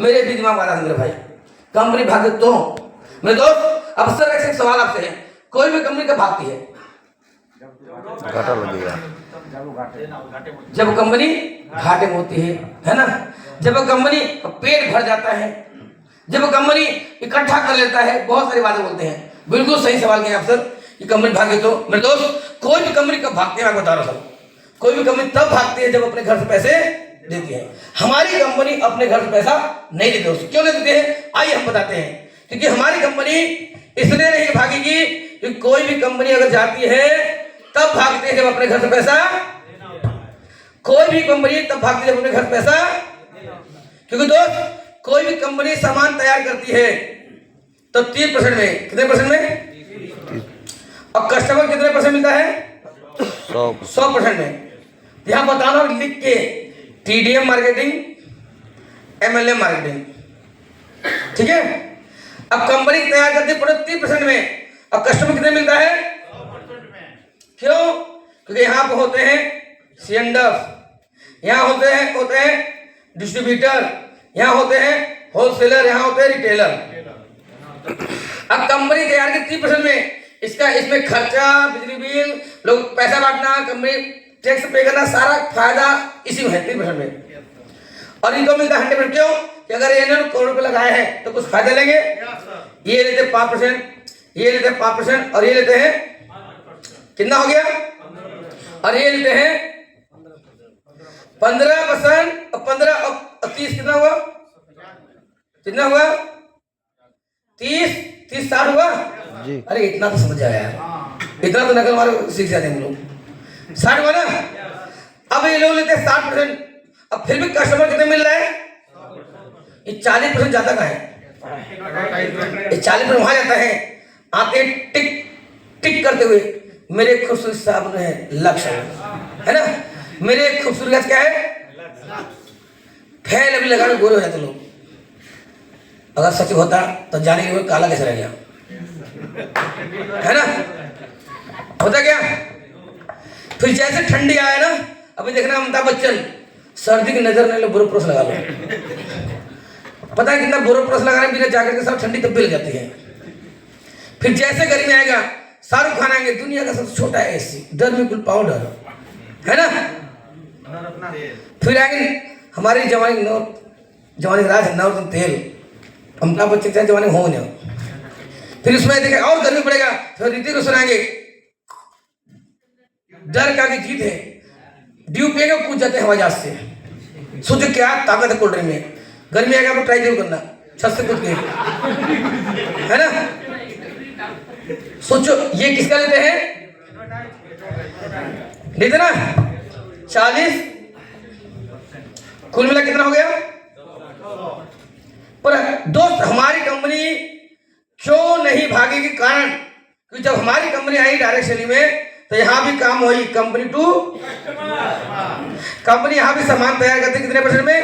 मेरे भी दिमाग वाला मेरे भाई, कंपनी भागे तो मेरे दोस्त। अब सर एक सवाल आपसे है, कोई भी कंपनी कब भागती है? घाटा लगेगा जब कंपनी घाटे में होती है ना, जब कंपनी पेट भर जाता है, जब कंपनी इकट्ठा कर लेता है, बहुत सारी बातें बोलते हैं। बिल्कुल सही सवाल किया आप सर कि कंपनी भागे तो। मेरे दोस्त कोई भी कंपनी कब भागती है मैं बता रहा हूँ सर, कोई भी कंपनी तब भागती है जब अपने घर से पैसे देती है। हमारी कंपनी अपने घर से पैसा नहीं देती दोस्त। क्यों नहीं देती है आइए हम बताते हैं। क्योंकि हमारी कंपनी इसलिए नहीं भागेगी कि कोई भी कंपनी अगर जाती है तब भागती है जब अपने घर से पैसा, कोई भी कंपनी तब भागती है जब अपने घर से पैसा। क्योंकि दोस्त कोई भी कंपनी सामान तैयार करती है तो 30% में, कितने परसेंट में, और कस्टमर कितने परसेंट मिलता है? 100% में। यहां बताना लिख के, TDM मार्केटिंग, MLM मार्केटिंग, ठीक है। अब कंपनी तैयार करती है प्रोडक्ट 30% में और कस्टमर कितने मिलता है? क्यों? क्योंकि यहाँ पे होते हैं सीएंडर्स, यहाँ होते हैं डिस्ट्रीब्यूटर, यहाँ होते हैं होलसेलर, यहाँ होते हैं रिटेलर। अब कंपनी तैयार की 30% में इसमें खर्चा, बिजली बिल, लोग पैसा बांटना, कंपनी टैक्स पे करना, सारा फायदा इसी में है 30% में। और इनको मिलता है 100%। क्यों? कि अगर इन्होंने करोड़ रुपए लगाए हैं तो कुछ फायदा लेंगे। ये लेते 5%, ये लेते 5% और ये लेते हैं कितना हो गया, और ये लेते हैं 15% और 15 और 30 कितना हुआ? कितना हुआ? 30 60 हुआ जी। अरे इतना तो समझ आया यार, इतना तो नकल मारो सीख जाते हैं हम लोग। 60 हुआ ना। अब ये लोग लेते हैं 60%, अब फिर भी कस्टमर कितने मिल रहा है? ये 40% जाता कहाँ है? ये 40% वहां जाता है। आते टिक टिक करते हुए, मेरे खूबसूरत साहब ने लक्ष्य है ना, मेरे खूबसूरत क्या है? फैल अभी लगाने गोरे हो जाते लोग। अगर सच होता तो जाने के काला कैसे रह गया, है ना? होता क्या? फिर जैसे ठंडी आए ना, अभी देखना अमिताभ बच्चन सर्दी की नजर नहीं लो, बोरोप्रोस लगा लो। पता है कितना बोरोप्रोस लगाने बिना जैकेट के साथ ठंडी तब भी लग जाती है। फिर जैसे गर्मी आएगा, शाहरुख खान आएंगे, दुनिया का सबसे छोटा एसी, डर्मिकुल पाउडर, है ना? फिर आएंगे हमारी जवानी राज है नौरतन तेल, अमिताभ बच्चन चाहे जवानी हो ना। फिर उसमें देखे और गर्मी पड़ेगा, फिर ऋतिक रोशन आएंगे, डर का की जीत है, ड्यू पिएगा कूद जाते हैं हवाई जहाज से। सोचो क्या ताकत है कोल्ड ड्रिंक में। गर्मी आएगा तो ट्राई जरूर करना, छत से कूद के, है ना? सोचो ये किसका लेते हैं? लेते ना 40, कुल मिला कितना हो गया? पर दोस्त हमारी कंपनी क्यों नहीं भागेगी? कारण क्योंकि जब हमारी कंपनी आई डायरेक्ट सेलिंग में तो यहां भी काम हुई कंपनी टू कंपनी, यहां भी सामान तैयार करती कितने परसेंट में,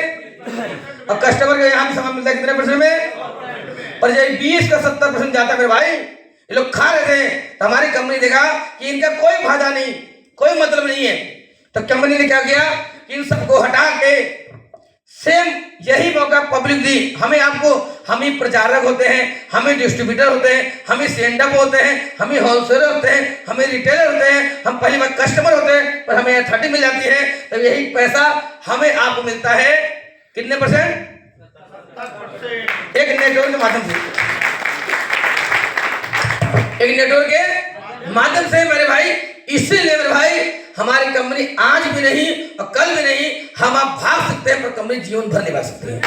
और कस्टमर को यहां भी सामान मिलता है कितने परसेंट में। पर जब 20 का 70% जाता है मेरे भाई, ये लोग खा रहे थे, तो हमारी कंपनी देखा कि इनका कोई फायदा नहीं, कोई मतलब नहीं है, तो कंपनी ने क्या किया कि इन सबको हटा के सेम यही मौका पब्लिक दी। हमें आपको, हम ही प्रचारक होते हैं, हमें डिस्ट्रीब्यूटर होते हैं, हमें सेंडअप होते हैं, हमें होलसेलर होते हैं, हमें रिटेलर होते हैं, हम पहली बार कस्टमर होते हैं, पर हमें 30 मिल जाती है। तो यही पैसा हमें आपको मिलता है कितने परसेंट? एक नेटवर्क के माध्यम से, एक नेटवर्क के माध्यम से मेरे भाई। इसीलिए मेरे भाई हमारी कंपनी आज भी नहीं और कल भी नहीं, हम आप भाग सकते हैं पर कंपनी जीवन भर निभा सकते हैं।